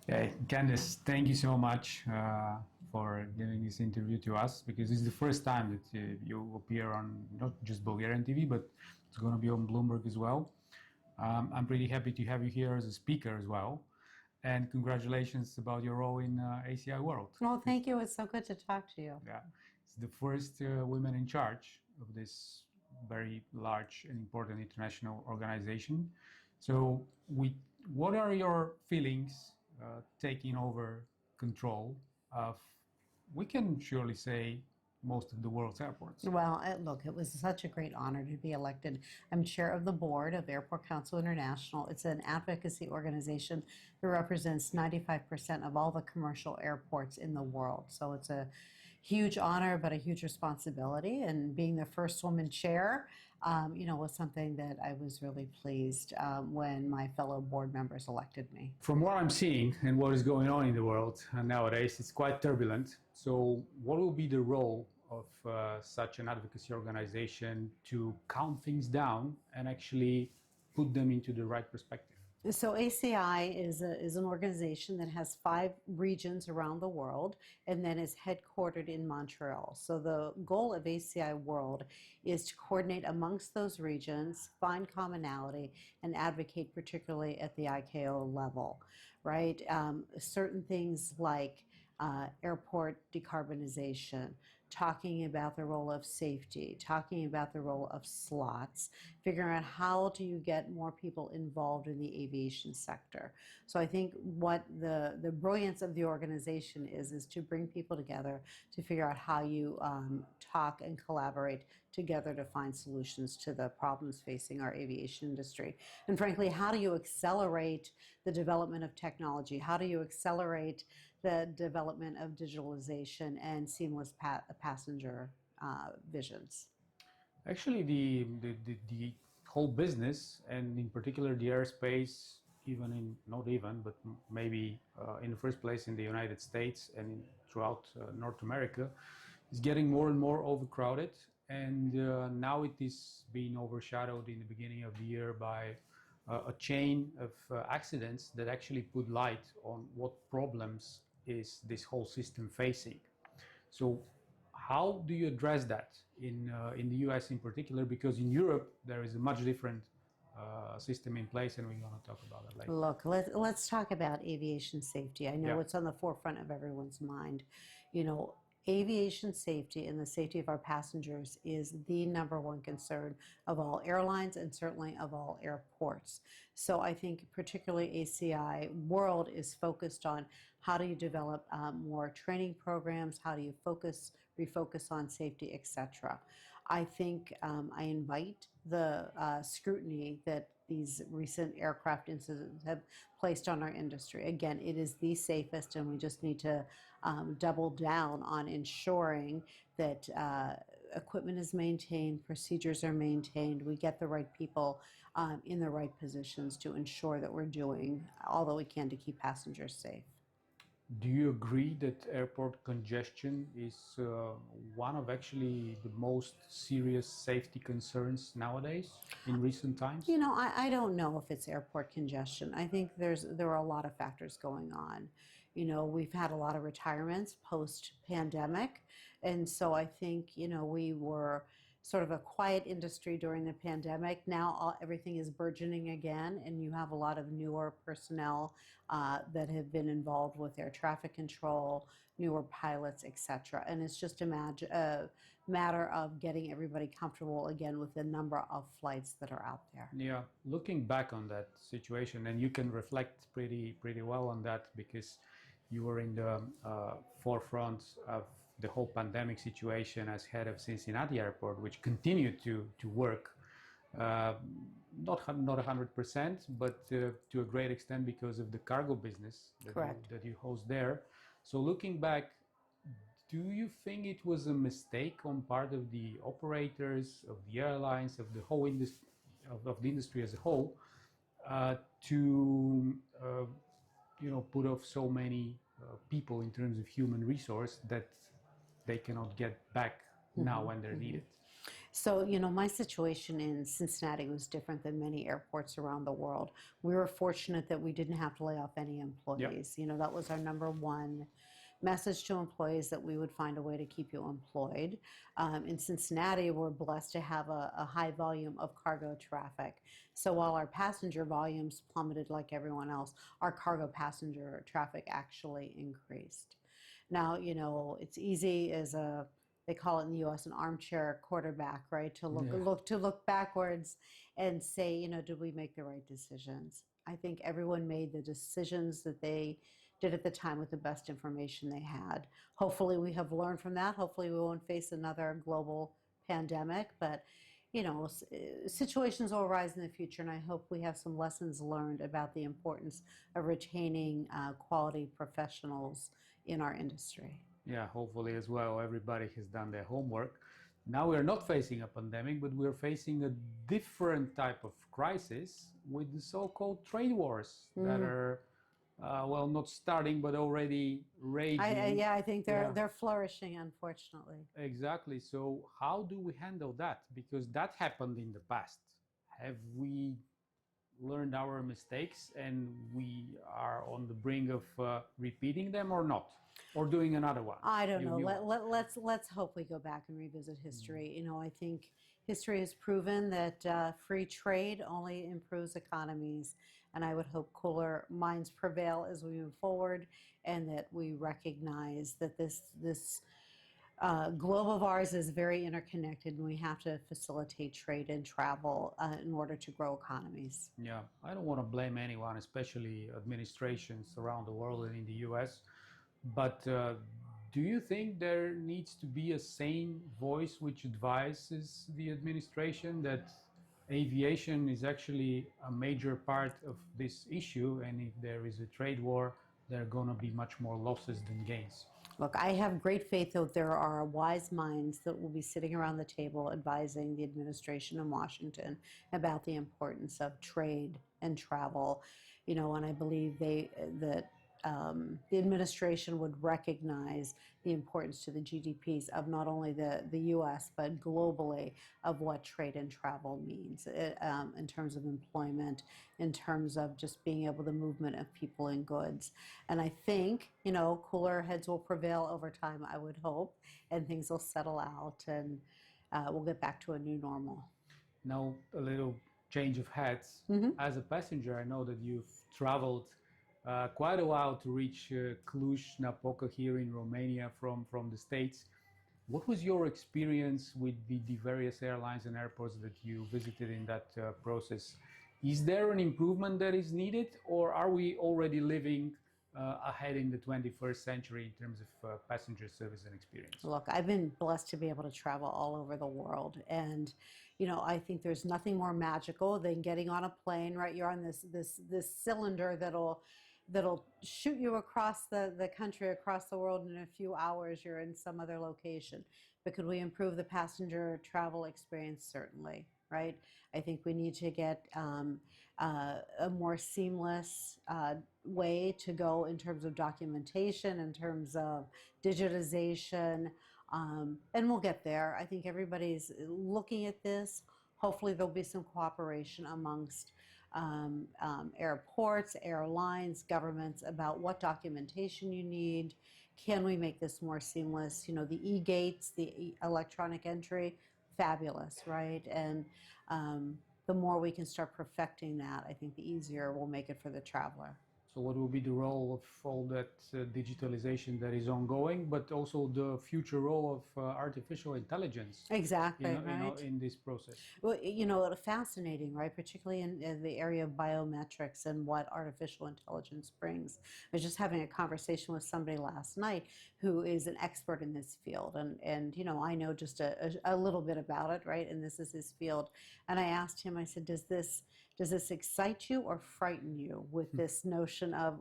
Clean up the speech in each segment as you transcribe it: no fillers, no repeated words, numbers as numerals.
Yeah, Candace, thank you so much for giving this interview to us, because this is the first time that you appear on not just Bulgarian TV, but it's going to be on Bloomberg as well. I'm pretty happy to have you here as a speaker as well. And congratulations about your role in ACI World. Well, thank you. It's so good to talk to you. Yeah, it's the first women in charge of this very large and important international organization. So, what are your feelings taking over control of, we can surely say, most of the world's airports? Well, look, it was such a great honor to be elected. I'm chair of the board of Airport Council International. It's an advocacy organization that represents 95% of all the commercial airports in the world. So it's a huge honor, but a huge responsibility. And being the first woman chair, was something that I was really pleased when my fellow board members elected me. From what I'm seeing and what is going on in the world nowadays, it's quite turbulent. So what will be the role of such an advocacy organization to calm things down and actually put them into the right perspective? So ACI is an organization that has 5 regions around the world and then is headquartered in Montreal. So the goal of ACI World is to coordinate amongst those regions, find commonality, and advocate particularly at the ICAO level, right? Certain things like airport decarbonization, talking about the role of safety, talking about the role of slots, figuring out how do you get more people involved in the aviation sector. So I think what the brilliance of the organization is to bring people together to figure out how you talk and collaborate together to find solutions to the problems facing our aviation industry. And frankly, how do you accelerate the development of technology? How do you accelerate the development of digitalization and seamless passenger visions? Actually, the whole business, and in particular the airspace, but maybe in the first place in the United States and throughout North America, is getting more and more overcrowded. And now it is being overshadowed in the beginning of the year by a chain of accidents that actually put light on what problems is this whole system facing. So how do you address that in the US in particular? Because in Europe there is a much different system in place, and we're going to talk about it later. Look, let's talk about aviation safety. I know it's on the forefront of everyone's mind. Aviation safety and the safety of our passengers is the #1 concern of all airlines and certainly of all airports. So I think particularly ACI World is focused on how do you develop more training programs, how do you refocus on safety, etc. I think I invite the scrutiny that these recent aircraft incidents have placed on our industry. Again, it is the safest, and we just need to double down on ensuring that equipment is maintained, procedures are maintained, we get the right people in the right positions to ensure that we're doing all that we can to keep passengers safe. Do you agree that airport congestion is one of actually the most serious safety concerns nowadays in recent times? I don't know if it's airport congestion. I think there are a lot of factors going on. We've had a lot of retirements post-pandemic, and so I think, we were sort of a quiet industry during the pandemic. Now everything is burgeoning again, and you have a lot of newer personnel that have been involved with air traffic control, newer pilots, etc. And it's just a matter of getting everybody comfortable again with the number of flights that are out there. Yeah, looking back on that situation, and you can reflect pretty well on that because you were in the forefront of the whole pandemic situation as head of Cincinnati Airport, which continued to work, not 100%, but to a great extent because of the cargo business that you host there. So looking back, do you think it was a mistake on part of the operators, of the airlines, of the whole industry, of the industry as a whole, to put off so many people in terms of human resource that they cannot get back now when they're needed? So, my situation in Cincinnati was different than many airports around the world. We were fortunate that we didn't have to lay off any Yep. employees. That was our number one message to employees, that we would find a way to keep you employed. In Cincinnati, we're blessed to have a high volume of cargo traffic. So while our passenger volumes plummeted like everyone else, our cargo passenger traffic actually increased. Now, it's easy as they call it in the U.S. an armchair quarterback, right? To look backwards and say, did we make the right decisions? I think everyone made the decisions that they did at the time with the best information they had. Hopefully, we have learned from that. Hopefully, we won't face another global pandemic, but situations will arise in the future, and I hope we have some lessons learned about the importance of retaining quality professionals in our industry. Yeah, hopefully as well, everybody has done their homework. Now we're not facing a pandemic, but we're facing a different type of crisis with the so-called trade wars that are, well, not starting, but already raging. I think they're flourishing, unfortunately. Exactly. So how do we handle that? Because that happened in the past. Have we learned our mistakes and we are on the brink of repeating them or not? Or doing another one? I don't know. Let's hope we go back and revisit history. I think history has proven that free trade only improves economies, and I would hope cooler minds prevail as we move forward, and that we recognize that this globe of ours is very interconnected, and we have to facilitate trade and travel in order to grow economies. Yeah, I don't want to blame anyone, especially administrations around the world and in the US. But do you think there needs to be a sane voice which advises the administration that aviation is actually a major part of this issue, and if there is a trade war, there are going to be much more losses than gains? Look, I have great faith that there are wise minds that will be sitting around the table advising the administration in Washington about the importance of trade and travel. And I believe that the administration would recognize the importance to the GDPs of not only the U.S., but globally, of what trade and travel means in terms of employment, in terms of just being able to movement of people and goods. And I think, cooler heads will prevail over time, I would hope, and things will settle out, and we'll get back to a new normal. Now, a little change of hats. As a passenger, I know that you've traveled quite a while to reach Cluj-Napoca here in Romania from the States. What was your experience with the various airlines and airports that you visited in that process? Is there an improvement that is needed, or are we already living ahead in the 21st century in terms of passenger service and experience? Look, I've been blessed to be able to travel all over the world, and I think there's nothing more magical than getting on a plane. Right, you're on this cylinder that'll shoot you across the country, across the world. In a few hours, you're in some other location. But could we improve the passenger travel experience? Certainly, right? I think we need to get a more seamless way to go in terms of documentation, in terms of digitization, and we'll get there. I think everybody's looking at this. Hopefully there'll be some cooperation amongst airports, airlines, governments about what documentation you need. Can we make this more seamless? The e-gates, the electronic entry, fabulous, right? And the more we can start perfecting that, I think the easier we'll make it for the traveler. So what will be the role of all that digitalization that is ongoing, but also the future role of artificial intelligence? Exactly, right. In this process. Well, fascinating, right? Particularly in the area of biometrics and what artificial intelligence brings. I was just having a conversation with somebody last night who is an expert in this field, and I know just a little bit about it, right? And this is his field. And I asked him, I said, does this excite you or frighten you with this notion of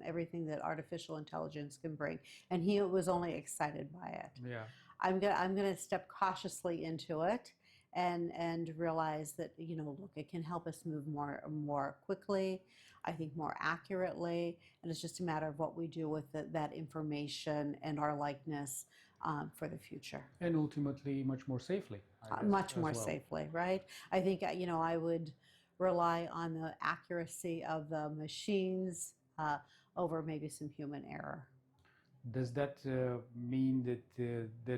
everything that artificial intelligence can bring? And he was only excited by it. Yeah. I'm gonna step cautiously into it and realize that, you know, look, it can help us move more quickly, I think more accurately, and it's just a matter of what we do with that information and our likeness for the future. And ultimately much more safely, I guess, Much as more well. safely, right? I think, you know, I would rely on the accuracy of the machines over maybe some human error. Does that mean that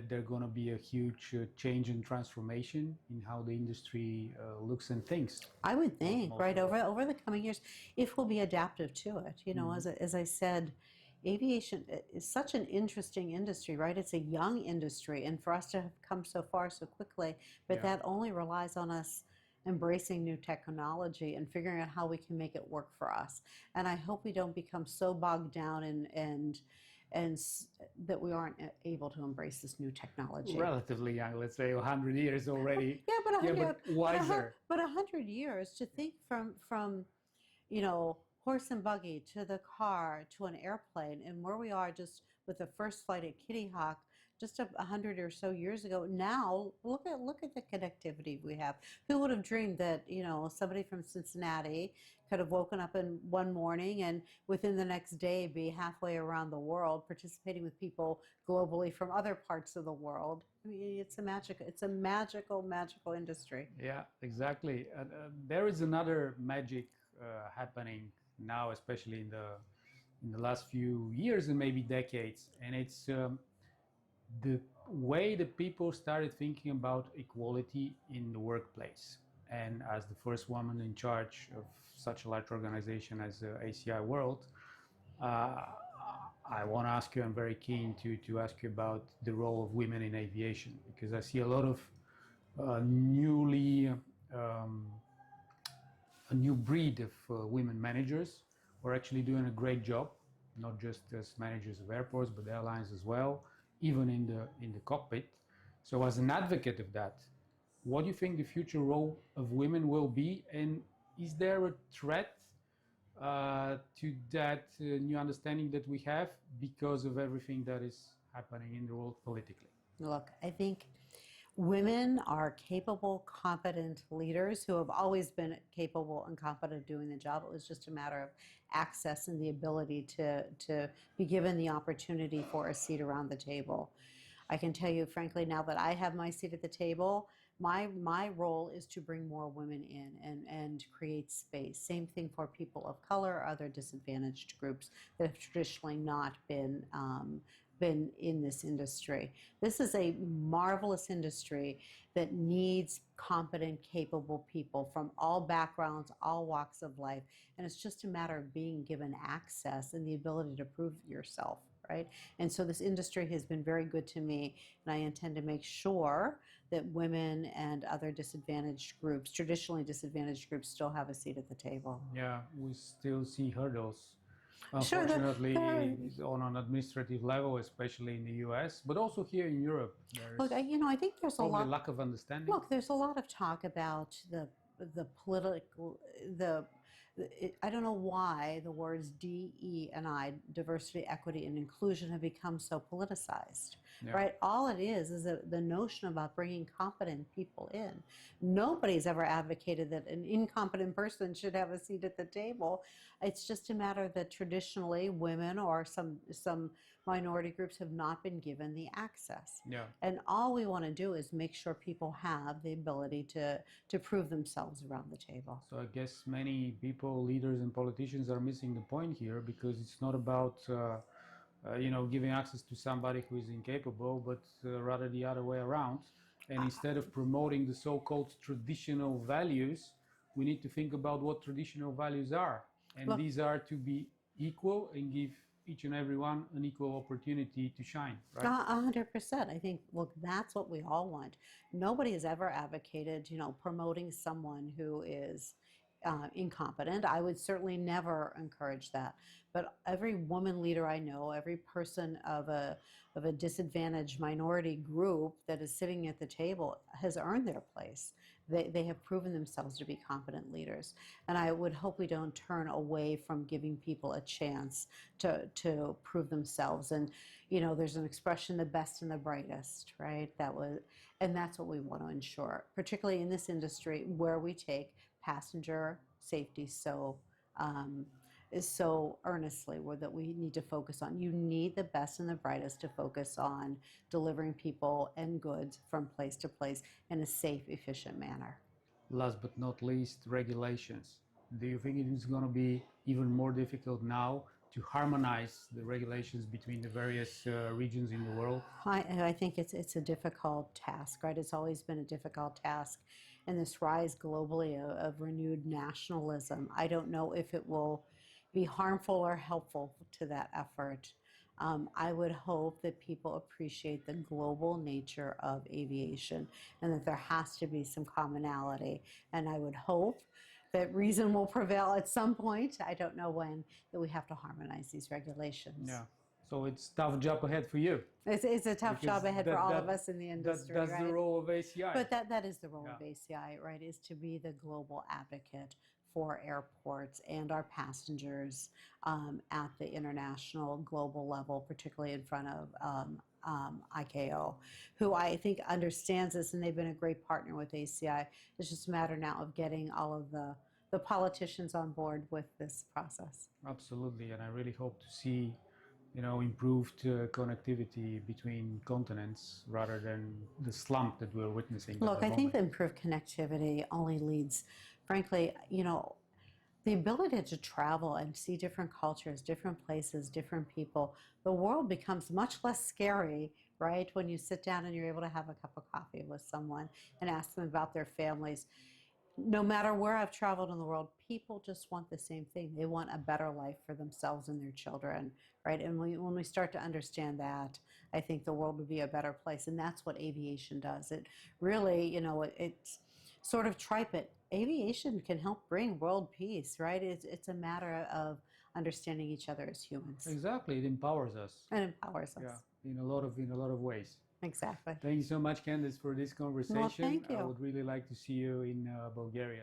there's going to be a huge change and transformation in how the industry looks and thinks? I would think, Most right, of it. over the coming years, if we'll be adaptive to it. You know, as I said, aviation is such an interesting industry, right? It's a young industry, and for us to have come so far so quickly, but Yeah. that only relies on us embracing new technology and figuring out how we can make it work for us. And I hope we don't become so bogged down that we aren't able to embrace this new technology. Relatively young, let's say 100 years already. Yeah, but Yeah, but wiser. but 100 years to think from you know, horse and buggy to the car to an airplane, and where we are just with the first flight at Kitty Hawk just 100 or so years ago. Now look at the connectivity we have. Who would have dreamed that, you know, somebody from Cincinnati could have woken up in one morning and within the next day be halfway around the world participating with people globally from other parts of the world. I mean, it's a magical industry. Yeah, exactly. There is another magic happening now, especially in the last few years and maybe decades, and it's the way that people started thinking about equality in the workplace. And as the first woman in charge of such a large organization as ACI World, uh, I want to ask you, I'm very keen to ask you about the role of women in aviation, because I see a lot of a new breed of women managers who are actually doing a great job, not just as managers of airports, but airlines as well, even in the cockpit. So as an advocate of that, what do you think the future role of women will be, and is there a threat to that new understanding that we have because of everything that is happening in the world politically? Look, I think women are capable, competent leaders who have always been capable and competent of doing the job. It was just a matter of access and the ability to be given the opportunity for a seat around the table. I can tell you, frankly, now that I have my seat at the table, my role is to bring more women in and create space. Same thing for people of color or other disadvantaged groups that have traditionally not been in this industry. This is a marvelous industry that needs competent, capable people from all backgrounds, all walks of life. And it's just a matter of being given access and the ability to prove yourself, right? And so this industry has been very good to me, and I intend to make sure that women and other disadvantaged groups, traditionally disadvantaged groups, still have a seat at the table. Yeah, we still see hurdles, Sure, unfortunately, on an administrative level, especially in the US, but also here in Europe. look, There's you know, I think there's a probably lot. lack of understanding. Look, there's a lot of talk about the political I don't know why the words DE&I, diversity, equity, and inclusion, have become so politicized. Yeah. Right? All it is the notion about bringing competent people in. Nobody's ever advocated that an incompetent person should have a seat at the table. It's just a matter that traditionally women or some minority groups have not been given the access. Yeah. And all we want to do is make sure people have the ability to prove themselves around the table. So I guess many people, leaders and politicians are missing the point here, because it's not about giving access to somebody who is incapable, but rather the other way around. And instead of promoting the so-called traditional values, we need to think about what traditional values are. And Look, these are to be equal and give each and every one an equal opportunity to shine, right? 100%. I think, look, that's what we all want. Nobody has ever advocated, you know, promoting someone who is incompetent. I would certainly never encourage that. But every woman leader I know, every person of a disadvantaged minority group that is sitting at the table has earned their place. They have proven themselves to be competent leaders. And I would hope we don't turn away from giving people a chance to prove themselves. And, you know, there's an expression, the best and the brightest, right? And that's what we want to ensure, particularly in this industry where we take passenger safety is so earnestly, that we need to focus on. You need the best and the brightest to focus on delivering people and goods from place to place in a safe, efficient manner. Last but not least, regulations. Do you think it is going to be even more difficult now to harmonize the regulations between the various regions in the world? I think it's a difficult task, right? It's always been a difficult task. And this rise globally of renewed nationalism, I don't know if it will be harmful or helpful to that effort. I would hope that people appreciate the global nature of aviation and that there has to be some commonality. And I would hope that reason will prevail at some point, I don't know when, that we have to harmonize these regulations. Yeah. So it's a tough job ahead for you. It's a tough job ahead for all of us in the industry, that's right? the role of ACI. But that is the role of ACI, right, is to be the global advocate for airports and our passengers at the international global level, particularly in front of ICAO, who I think understands this, and they've been a great partner with ACI. It's just a matter now of getting all of the politicians on board with this process. Absolutely, and I really hope to see, you know, improved connectivity between continents rather than the slump that we're witnessing. Look, I think the improved connectivity only leads, frankly, you know, the ability to travel and see different cultures, different places, different people. The world becomes much less scary, right, when you sit down and you're able to have a cup of coffee with someone and ask them about their families. No matter where I've traveled in the world, people just want the same thing. They want a better life for themselves and their children, right? And when we start to understand that, I think the world would be a better place. And that's what aviation does. It really, you know, it's sort of tripe it. Aviation can help bring world peace, right? It's a matter of understanding each other as humans. Exactly, it empowers us. It empowers us. Yeah, in a lot of ways. Exactly. Thank you so much, Candace, for this conversation. Well, thank you. I would really like to see you in Bulgaria.